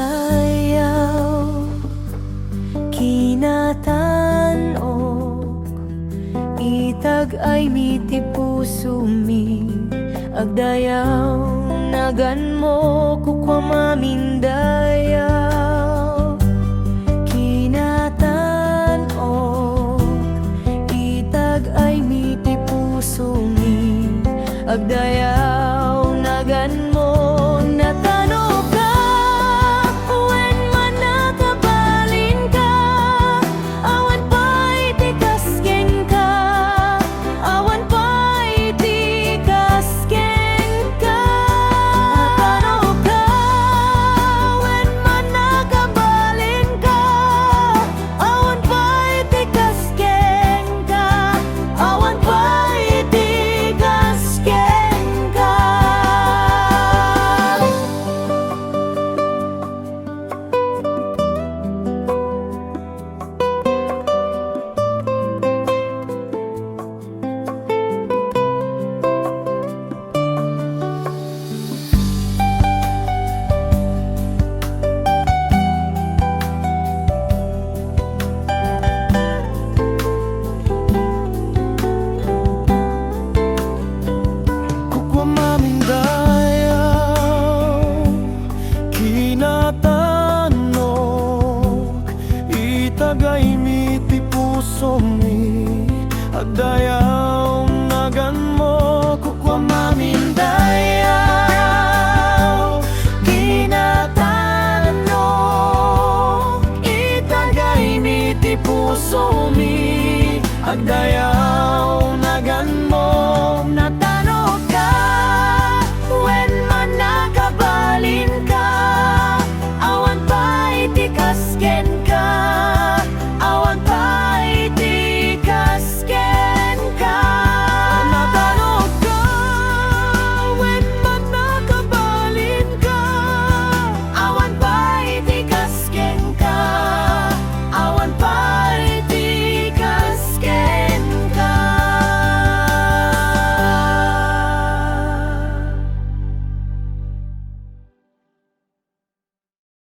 dayaw kinatanok itag ay miti puso mi agdayaw nagan mo kukwamamin dayaw kinatanok itag ay miti puso mi agdayaw nagan mo natano ka when man nakabalin ka awan pa'y tikasken ka awan pa'y tikasken ka natano ka when man nakabalin ka awan pa'y tikasken ka awan pa'y tikasken ka. Kukwamamin dayaw kinatanok itagay miti puso mi agdayaw nagan mo kukwamamin dayaw kinatanok itagay miti puso mi agdayaw